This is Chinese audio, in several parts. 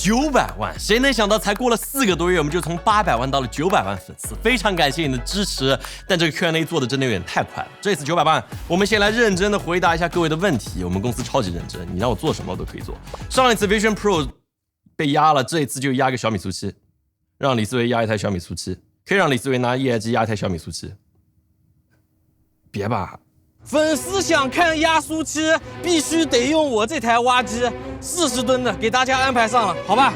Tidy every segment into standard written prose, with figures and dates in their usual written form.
900万，谁能想到才过了4个多月，我们就从800万到了900万粉丝，非常感谢你的支持。但这个 Q&A 做的真的有点太快了，这次900万，我们先来认真的回答一下各位的问题。我们公司超级认真，你让我做什么我都可以做。上一次 Vision Pro 被压了，这一次就压个小米速7，让李思维压一台小米速7，可以让李思维拿液压机压一台小米速7。别吧。粉丝想看压缩机，必须得用我这台挖机，40吨的，给大家安排上了，好吧？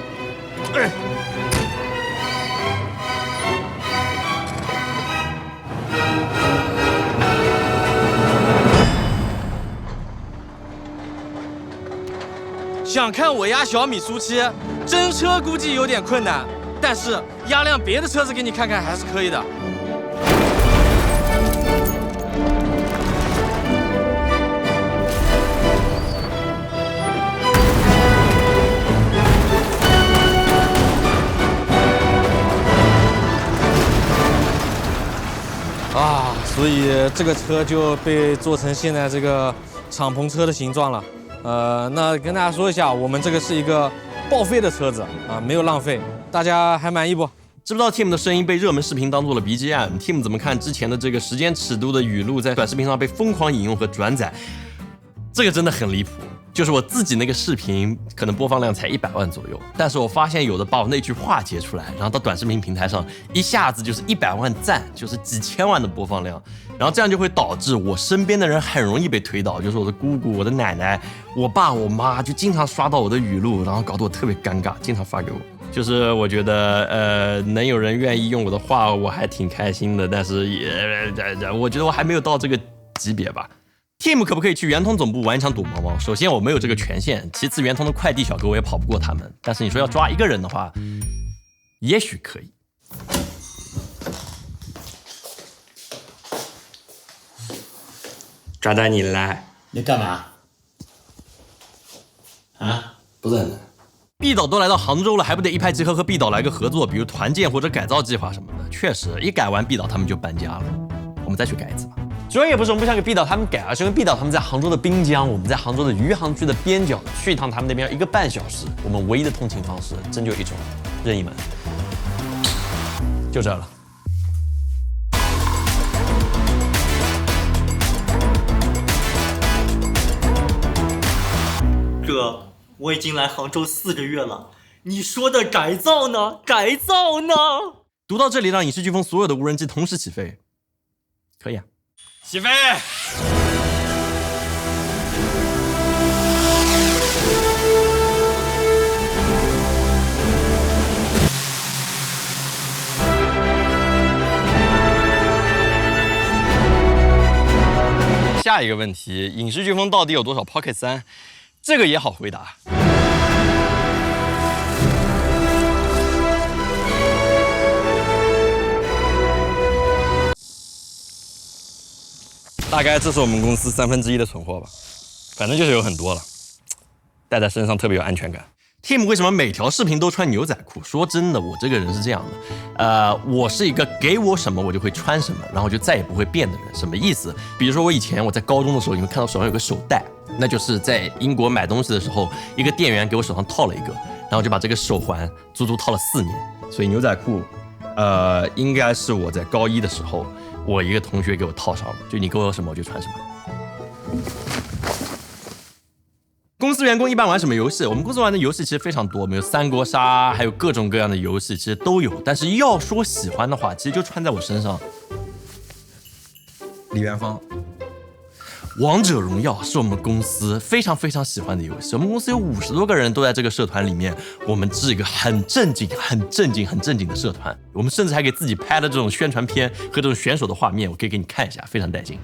想看我压小米速7，真车估计有点困难，但是压辆别的车子给你看看还是可以的。所以这个车就被做成现在这个敞篷车的形状了。那跟大家说一下，我们这个是一个报废的车子啊，没有浪费，大家还满意不？知不知道 Tim 的声音被热门视频当做了 BGM？Tim 怎么看之前的这个时间尺度的语录在短视频上被疯狂引用和转载？这个真的很离谱。就是我自己那个视频可能播放量才100万左右，但是我发现有的把我那句话截出来，然后到短视频平台上一下子就是100万赞，就是几千万的播放量，然后这样就会导致我身边的人很容易被推倒，就是我的姑姑、我的奶奶、我爸、我妈就经常刷到我的语录，然后搞得我特别尴尬，经常发给我。就是我觉得能有人愿意用我的话，我还挺开心的，但是我觉得我还没有到这个级别吧。Tim 可不可以去圆通总部玩一场躲猫猫？首先我没有这个权限，其次圆通的快递小哥我也跑不过他们。但是你说要抓一个人的话，也许可以。抓到你了！你干嘛？啊？不是很难。毕导都来到杭州了，还不得一拍即合和毕导来个合作，比如团建或者改造计划什么的。确实，一改完毕导他们就搬家了，我们再去改一次吧。主要也不是我们不想给毕导他们改，而是因为毕导他们在杭州的滨江，我们在杭州的余杭区的边角，去一趟他们那边要1个半小时。我们唯一的通勤方式，真就一种，任意门，就这了。哥，我已经来杭州4个月了，你说的改造呢？改造呢？读到这里，让影视飓风所有的无人机同时起飞，可以啊。起飞！下一个问题，影视飓风到底有多少 Pocket 3？这个也好回答。大概这是我们公司1/3的存货吧，反正就是有很多了，戴在身上特别有安全感。Tim 为什么每条视频都穿牛仔裤？说真的，我这个人是这样的，我是一个给我什么我就会穿什么，然后就再也不会变的人。什么意思？比如说我以前在高中的时候，你会看到手上有个手袋，那就是在英国买东西的时候，一个店员给我手上套了一个，然后就把这个手环足足套了4年。所以牛仔裤，应该是我在高1的时候。我一个同学给我套上了，就你给我什么我就穿什么。公司员工一般玩什么游戏？我们公司玩的游戏其实非常多，我们有三国杀，还有各种各样的游戏，其实都有。但是要说喜欢的话，其实就穿在我身上。李元芳，王者荣耀是我们公司非常非常喜欢的游戏。我们公司有50多个人都在这个社团里面，我们是一个很正经的社团。我们甚至还给自己拍了这种宣传片和这种选手的画面，我可以给你看一下，非常带劲。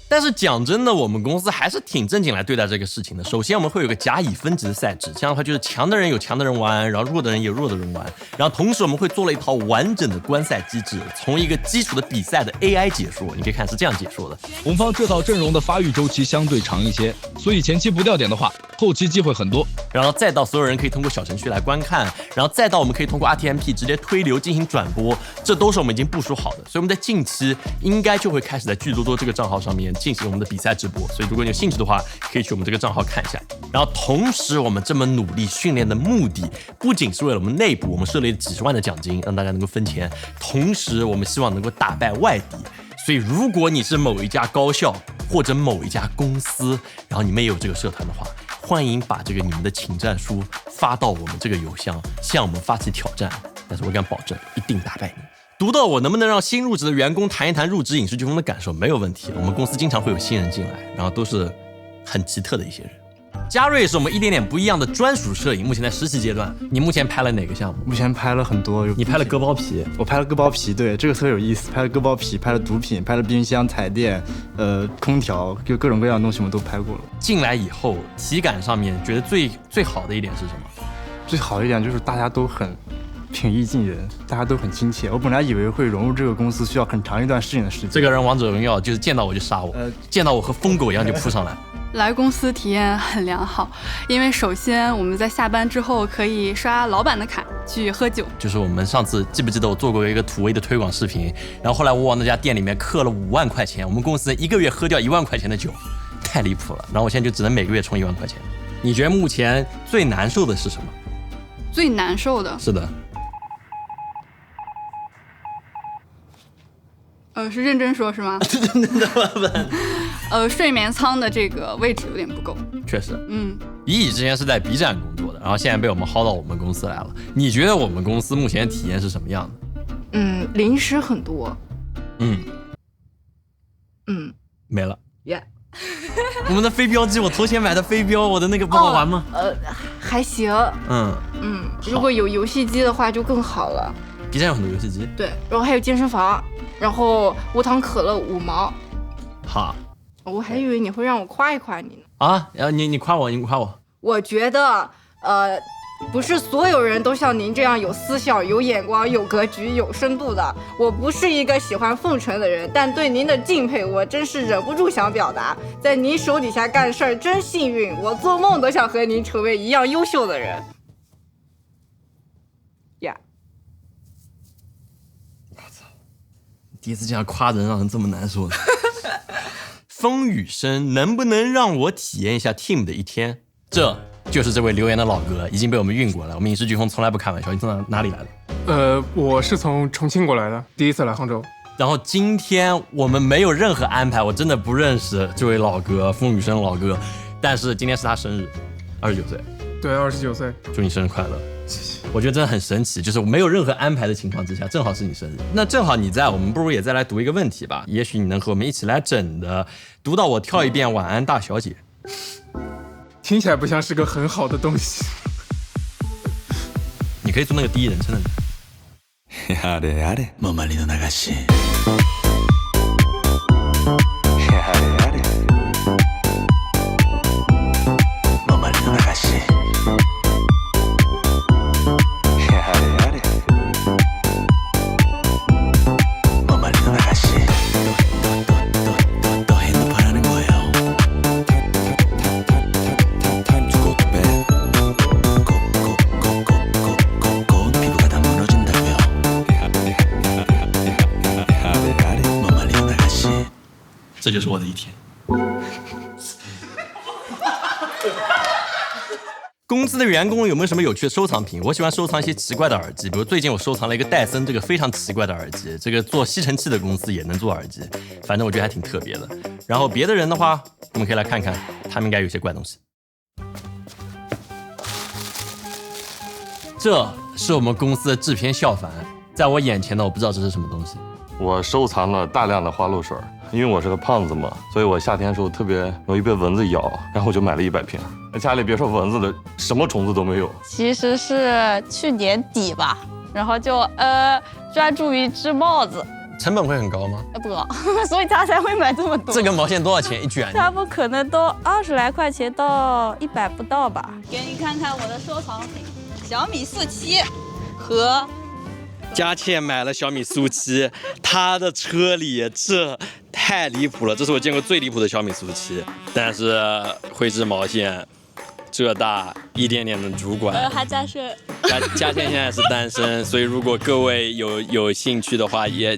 但是讲真的，我们公司还是挺正经来对待这个事情的。首先我们会有个甲乙分级的赛制，这样的话就是强的人有强的人玩，然后弱的人有弱的人玩，然后同时我们会做了一套完整的观赛机制，从一个基础的比赛的 AI 解说，你可以看是这样解说的。红方这套阵容的发育周期相对长一些，所以前期不掉点的话，后期机会很多。然后再到所有人可以通过小程序来观看，然后再到我们可以通过 RTMP 直接推流进行转播，这都是我们已经部署好的。所以我们在近期应该就会开始在剧多多这个账号上面进行我们的比赛直播。所以如果你有兴趣的话，可以去我们这个账号看一下。然后同时，我们这么努力训练的目的，不仅是为了我们内部，我们设立了几十万的奖金，让大家能够分钱，同时我们希望能够打败外敌。所以如果你是某一家高校或者某一家公司，然后你们也有这个社团的话，欢迎把这个你们的请战书发到我们这个邮箱，向我们发起挑战。但是我敢保证，一定打败你。读到我能不能让新入职的员工谈一谈入职影视飓风的感受，没有问题。我们公司经常会有新人进来，然后都是很奇特的一些人。嘉瑞是我们一点点不一样的专属摄影，目前在实习阶段。你目前拍了哪个项目？目前拍了很多。你拍了割包皮？我拍了割包皮，对，这个特有意思。拍了割包皮，拍了毒品，拍了冰箱、彩电，空调，就各种各样的东西我们都拍过了。进来以后，体感上面觉得最好的一点是什么？最好的一点就是大家都很平易近人，大家都很亲切。我本来以为会融入这个公司需要很长一段适应的时间。这个人王者荣耀就是见到我就杀我，见到我和疯狗一样就扑上来。来公司体验很良好，因为首先我们在下班之后可以刷老板的卡去喝酒。就是我们上次记不记得我做过一个土味的推广视频，然后后来我往那家店里面氪了5万块钱，我们公司一个月喝掉1万块钱的酒，太离谱了。然后我现在就只能每个月充1万块钱。你觉得目前最难受的是什么？最难受的是的。是认真说是吗？真的问。睡眠舱的这个位置有点不够。确实。乙乙之前是在 B 站工作的，然后现在被我们薅到我们公司来了。你觉得我们公司目前体验是什么样的？零食很多。没了。我们的飞镖机，我头前买的飞镖，我的那个不好玩吗？还行。如果有游戏机的话就更好了。B 站有很多游戏机。对，然后还有健身房，然后无糖可乐5毛。好。我还以为你会让我夸一夸你呢。啊，然后你夸我，你夸我。我觉得，不是所有人都像您这样有思想、有眼光、有格局、有深度的。我不是一个喜欢奉承的人，但对您的敬佩，我真是忍不住想表达。在您手底下干事儿真幸运，我做梦都想和您成为一样优秀的人。我操！第一次这样夸人，让人这么难受的。风雨声，能不能让我体验一下 Team 的一天？这就是这位留言的老哥，已经被我们运过来。我们影视飓风从来不开玩笑。你从哪里来的？我是从重庆过来的，第一次来杭州。然后今天我们没有任何安排，我真的不认识这位老哥，风雨声老哥。但是今天是他生日，29岁。对，29岁。祝你生日快乐！我觉得真的很神奇，就是没有任何安排的情况之下，正好是你生日。那正好你在，我们不如也再来读一个问题吧，也许你能和我们一起来整的。读到我跳一遍晚安大小姐，听起来不像是个很好的东西。你可以做那个第一人称的。やれやれ、もまりの流し。这就是我的一天。公司的员工有没有什么有趣的收藏品？我喜欢收藏一些奇怪的耳机，比如最近我收藏了一个戴森这个非常奇怪的耳机，这个做吸尘器的公司也能做耳机，反正我觉得还挺特别的。然后别的人的话，我们可以来看看，他们应该有些怪东西。这是我们公司的制片笑凡，在我眼前的我不知道这是什么东西。我收藏了大量的花露水，因为我是个胖子嘛，所以我夏天的时候特别容易被蚊子咬，然后我就买了100瓶。家里别说蚊子了，什么虫子都没有。其实是去年底吧，然后就专注于织帽子。成本会很高吗？不高，所以他才会买这么多。这根毛线多少钱一卷？差不多可能都20来块钱到100不到吧。给你看看我的收藏品，小米47和。佳倩买了小米47，她的车里这太离谱了，这是我见过最离谱的小米47。但是会织毛线，浙大一点点的主管，还在是佳倩现在是单身，所以如果各位有兴趣的话，也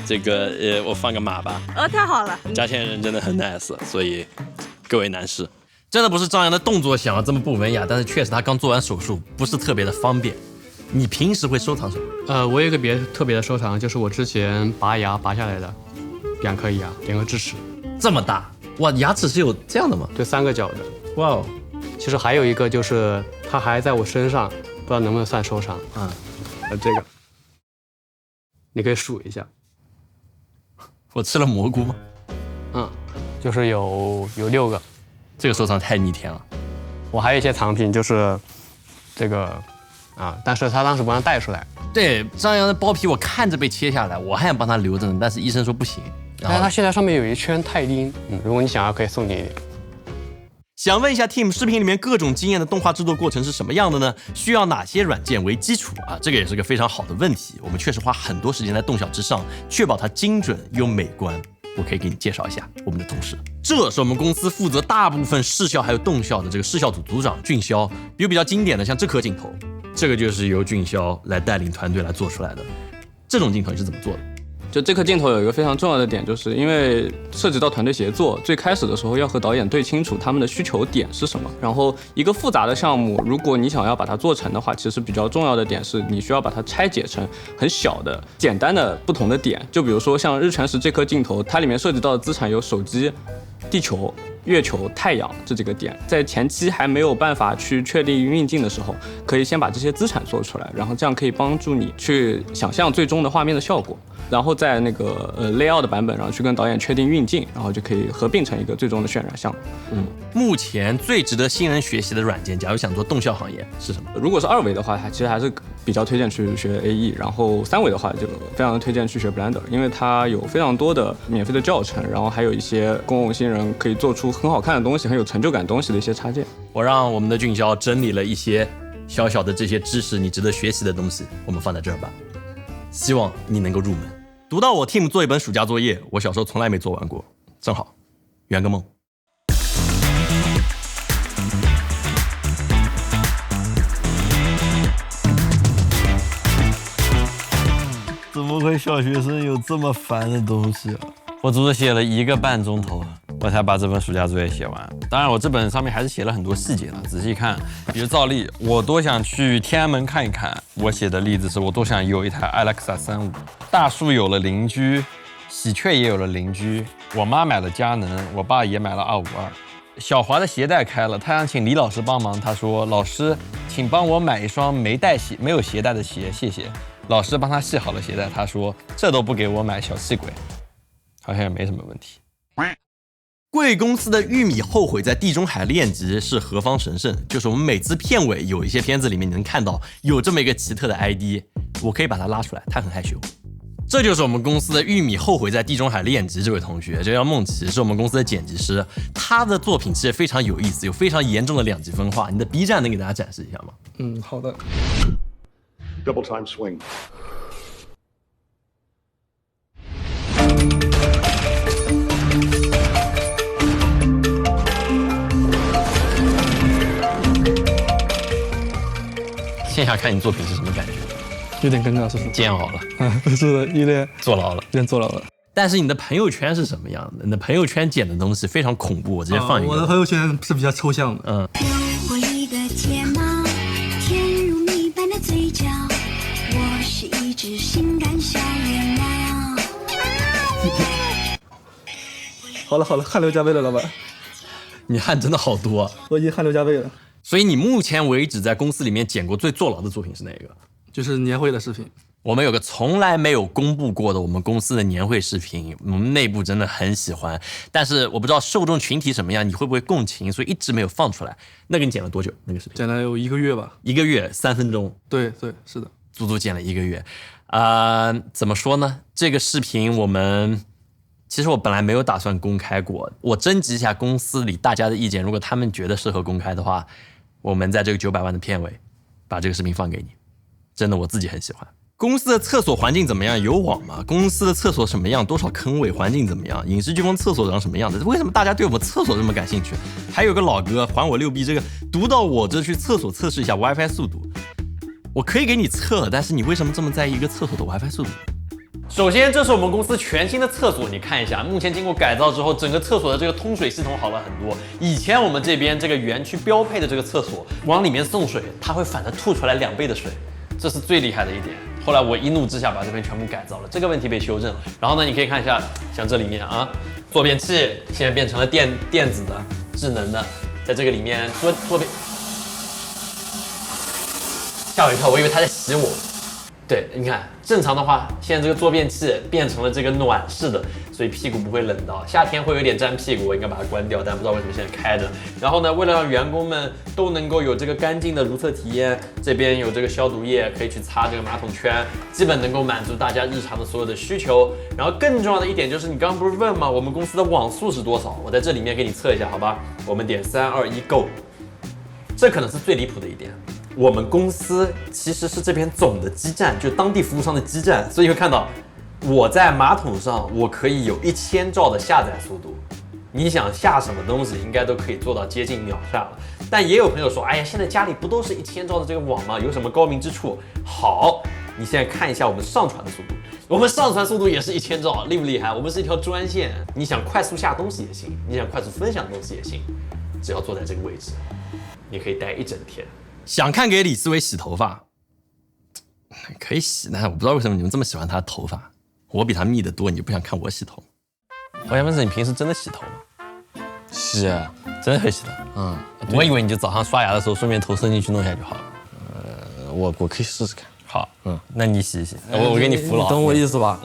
这个我放个马吧。太好了，佳倩人真的很 nice， 所以各位男士，真的不是张扬的动作想要这么不文雅，但是确实他刚做完手术，不是特别的方便。你平时会收藏什么？我有一个特别的收藏，就是我之前拔牙拔下来的2颗牙，2个智齿，这么大哇！牙齿是有这样的吗？对，3个角的。哇哦！其实还有一个就是它还在我身上，不知道能不能算收藏。这个你可以数一下。我吃了蘑菇吗？就是有6个。这个收藏太逆天了。我还有一些藏品，就是这个但是他当时不让带出来。对，张扬的包皮我看着被切下来，我还想帮他留着呢，但是医生说不行。但是他现在上面有一圈钛钉，如果你想要可以送你一点。想问一下 Tim， 视频里面各种惊艳的动画制作过程是什么样的呢？需要哪些软件为基础啊？这个也是个非常好的问题。我们确实花很多时间在动效之上，确保它精准又美观。我可以给你介绍一下我们的同事，这是我们公司负责大部分视效还有动效的这个视效组组长俊霄。比较经典的像这颗镜头，这个就是由俊霄来带领团队来做出来的。这种镜头你是怎么做的？就这颗镜头有一个非常重要的点，就是因为涉及到团队协作，最开始的时候要和导演对清楚他们的需求点是什么。然后一个复杂的项目，如果你想要把它做成的话，其实比较重要的点是你需要把它拆解成很小的、简单的不同的点。就比如说像日全食这颗镜头，它里面涉及到的资产有手机、地球、月球、太阳这几个点，在前期还没有办法去确定运镜的时候，可以先把这些资产做出来，然后这样可以帮助你去想象最终的画面的效果。然后在那个layout 的版本上去跟导演确定运镜，然后就可以合并成一个最终的渲染项目。目前最值得新人学习的软件，假如想做动效行业是什么？如果是2维的话，其实还是比较推荐去学 AE， 然后3维的话就非常推荐去学 Blender， 因为它有非常多的免费的教程，然后还有一些公共新人可以做出很好看的东西、很有成就感的东西的一些插件。我让我们的俊霄整理了一些小小的这些知识，你值得学习的东西，我们放在这儿吧。希望你能够入门。读到我 Tim 做一本暑假作业，我小时候从来没做完过，正好圆个梦。怎么会小学生有这么烦的东西啊？我足足写了1个半钟头，我才把这本暑假作业写完。当然，我这本上面还是写了很多细节的，仔细看，比如照例，我多想去天安门看一看。我写的例子是我多想有一台 Alexa 35，大树有了邻居，喜鹊也有了邻居。我妈买了佳能，我爸也买了252。小华的鞋带开了，他想请李老师帮忙。他说：“老师，请帮我买一双没有鞋带的鞋，谢谢。”老师帮他系好了鞋带，他说：“这都不给我买，小气鬼。”好像也没什么问题。贵公司的玉米后悔在地中海恋集是何方神圣？就是我们每次片尾有一些片子里面你能看到有这么一个奇特的 ID， 我可以把它拉出来，他很害羞。这就是我们公司的玉米后悔在地中海恋集这位同学，这叫梦琪，是我们公司的剪辑师。他的作品其实非常有意思，有非常严重的2极分化。你的 B 站能给大家展示一下吗？好的。Double time swing。线下看你作品是什么感觉？有点尴尬，是不是？煎熬了，是的，有点坐牢了，有点坐牢了。但是你的朋友圈是什么样的？你的朋友圈剪的东西非常恐怖，我直接放一个。我的朋友圈是比较抽象的。活力的睫毛，甜如蜜般的嘴角，我是一只性感小野猫。好了，汗流浃背了，老板。你汗真的好多，我已经汗流浃背了。所以你目前为止在公司里面剪过最坐牢的作品是哪个？就是年会的视频。我们有个从来没有公布过的我们公司的年会视频，我们内部真的很喜欢，但是我不知道受众群体什么样，你会不会共情，所以一直没有放出来。那个你剪了多久？那个视频剪了有1个月吧。1个月3分钟。对，是的，足足剪了1个月。怎么说呢？这个视频其实我本来没有打算公开过，我征集一下公司里大家的意见，如果他们觉得适合公开的话，我们在这个900万的片尾把这个视频放给你。真的我自己很喜欢。公司的厕所环境怎么样？有网吗？公司的厕所什么样？多少坑位？环境怎么样？影视飓风厕所长什么样子？为什么大家对我们厕所这么感兴趣？还有个老哥还我6B，这个读到我这去厕所测试一下 WiFi 速度，我可以给你测，但是你为什么这么在意一个厕所的 WiFi 速度？首先，这是我们公司全新的厕所，你看一下，目前经过改造之后，整个厕所的这个通水系统好了很多。以前我们这边这个园区标配的这个厕所，往里面送水，它会反着吐出来2倍的水，这是最厉害的一点。后来我一怒之下把这边全部改造了，这个问题被修正了。然后呢，你可以看一下，像这里面啊，坐便器现在变成了电子的、智能的，在这个里面坐便，吓我一跳，我以为他在洗我。对，你看，正常的话，现在这个坐便器变成了这个暖式的，所以屁股不会冷到。夏天会有点粘屁股，我应该把它关掉，但不知道为什么现在开着。然后呢，为了让员工们都能够有这个干净的如厕体验，这边有这个消毒液可以去擦这个马桶圈，基本能够满足大家日常的所有的需求。然后更重要的一点就是，你刚刚不是问吗？我们公司的网速是多少？我在这里面给你测一下，好吧？我们点3、2、1 Go， 这可能是最离谱的一点。我们公司其实是这边总的基站，就当地服务商的基站，所以会看到我在马桶上，我可以有1000兆的下载速度。你想下什么东西，应该都可以做到接近秒下了。但也有朋友说，哎呀，现在家里不都是1000兆的这个网吗？有什么高明之处？好，你现在看一下我们上传的速度，我们上传速度也是1000兆，厉不厉害？我们是一条专线，你想快速下东西也行，你想快速分享东西也行，只要坐在这个位置，你可以待1整天。想看给李思维洗头发，可以洗，但我不知道为什么你们这么喜欢他的头发。我比他密得多，你就不想看我洗头？我想问是你平时真的洗头吗？洗啊，真的会洗的。嗯，我以为你就早上刷牙的时候顺便头伸进去弄一下就好了。我可以试试看。好，那你洗一洗，我给你扶牢。你懂我意思吧？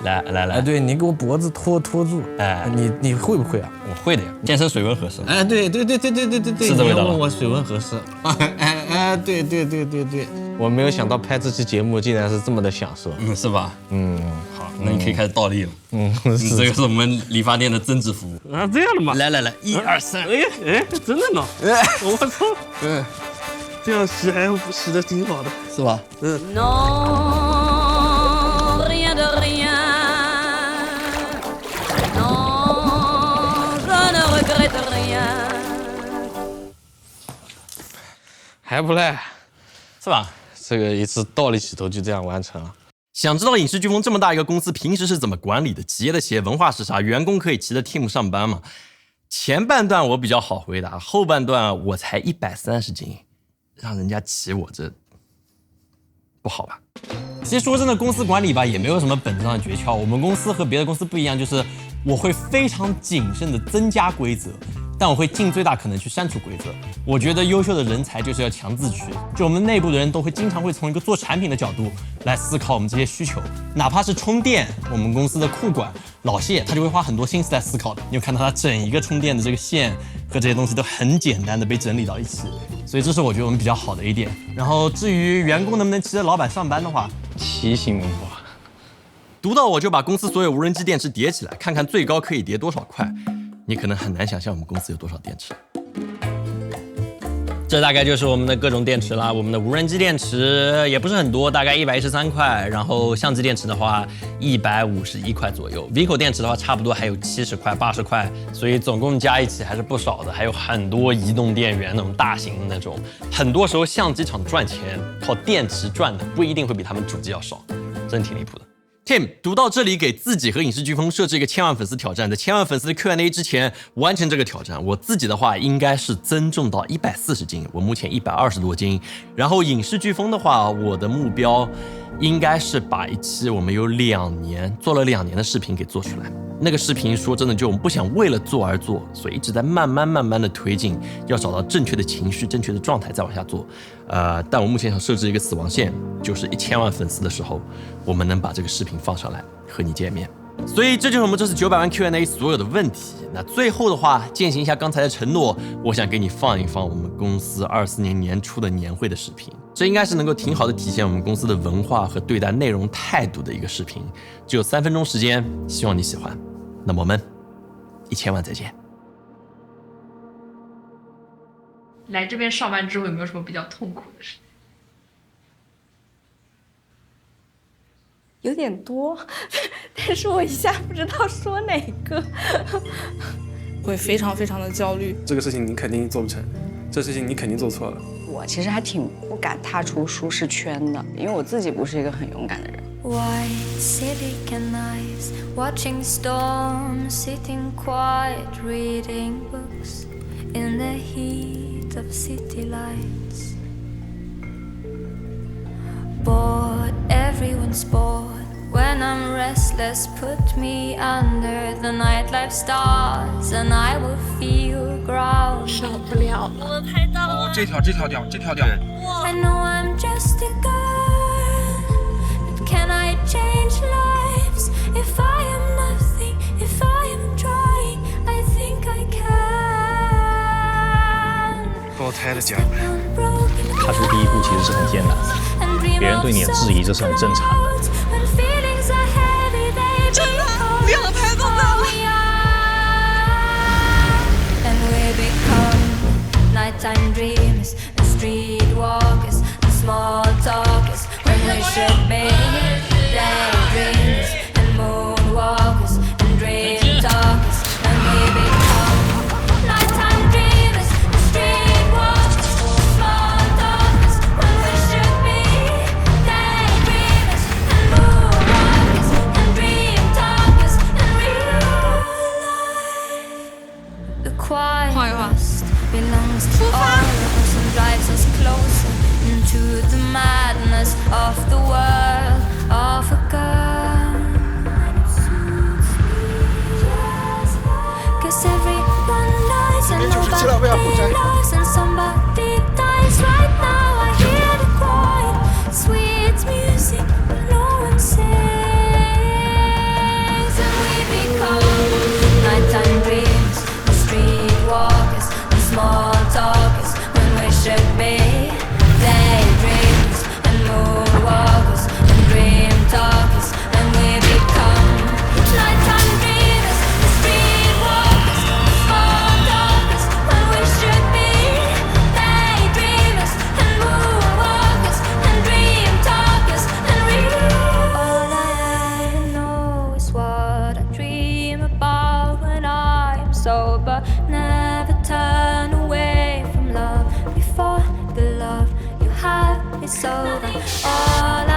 来。哎，对你给我脖子拖住。哎，你会不会啊？我会的呀，健身水温合适。哎，对，是这味道。问我水温合适。哎，对，我没有想到拍这期节目竟然是这么的享受。是吧？好，那你可以开始倒立了。这个是我们理发店的增值服务啊，这样的吗？来，1、2、3。哎，真的呢？我操！这样洗还洗的挺好的，是吧？还不赖，是吧？这个一次倒立洗头就这样完成了。想知道影视飓风这么大一个公司平时是怎么管理的？企业的企业文化是啥？员工可以骑着 Team 上班吗？前半段我比较好回答，后半段我才130斤。让人家骑我这不好吧？其实说真的，公司管理吧也没有什么本质上的诀窍。我们公司和别的公司不一样，就是我会非常谨慎的增加规则，但我会尽最大可能去删除规则。我觉得优秀的人才就是要强自驱，就我们内部的人都会经常会从一个做产品的角度来思考我们这些需求，哪怕是充电，我们公司的库管老谢他就会花很多心思在思考的。你有看到他整一个充电的这个线和这些东西都很简单的被整理到一起，所以这是我觉得我们比较好的一点。然后至于员工能不能骑着老板上班的话，骑行文化。读到我就把公司所有无人机电池叠起来，看看最高可以叠多少块。你可能很难想象我们公司有多少电池。这大概就是我们的各种电池啦。我们的无人机电池也不是很多，大概113块，然后相机电池的话151块左右， Vico 电池的话差不多还有70块、80块，所以总共加一起还是不少的。还有很多移动电源那种大型的那种，很多时候相机厂赚钱靠电池赚的不一定会比他们主机要少，真挺离谱的。Tim 读到这里，给自己和影视飓风设置一个1000万粉丝挑战，在1000万粉丝的 Q&A 之前完成这个挑战。我自己的话应该是增重到140斤，我目前120多斤。然后影视飓风的话，我的目标应该是把一期我们有做了2年的视频给做出来。那个视频说真的，就我们不想为了做而做，所以一直在慢慢的推进，要找到正确的情绪、正确的状态再往下做。但我目前想设置一个死亡线，就是1000万粉丝的时候，我们能把这个视频放上来和你见面。所以这就是我们这次900万 Q&A 所有的问题。那最后的话，践行一下刚才的承诺，我想给你放一放我们公司24年年初的年会的视频。这应该是能够挺好的体现我们公司的文化和对待内容态度的一个视频。只有3分钟时间，希望你喜欢。那么我们1000万再见。来这边上班之后有没有什么比较痛苦的事？有点多，但是我一下不知道说哪个，会非常非常的焦虑。这个事情你肯定做不成，这事情你肯定做错了。我其实还挺不敢踏出舒适圈的，因为我自己不是一个很勇敢的人。White silicon eyes, watching storms, sitting quiet, reading books in the heat of city lights. Bored, everyone's bored. When I'm restless, put me under the nightlife stars, and I will feel grounded. 受不了了，我拍到了。这条掉。I know I'm just a girl, but can I change lives? If I am nothing, if I am trying, I think I can. 堕胎的家人，踏出第一步其实是很艰难的，别人对你的质疑这是很正常的。真的，2胎都在了。And we become nighttime dreamers, and streetwalkers, and small talkers, when we should be daydreamers, and moonwalkers, and dream talkers. And we become nighttime dreamers, and streetwalkers, and small talkers, when we should be daydreamers, and moonwalkers, and dream talkers. And real life, the quietest belongs to all of us and drives us closer into the madness of the world of a girl. Cause everyone knows and nobody knows, and somebody dies right now. I hear the quiet, sweet music, but no one sings. And we become nighttime dreams, the streetwalkers, the small talkers, when we should be daydreamers, and moonwalkers, and dream talkers. And we become nighttime dreamers, the streetwalkers, the small talkers, when we should be daydreamers, and moonwalkers, and dream talkers. And all I know is what I dream about when I'm sober. Never turn away from love before the love you have is over. All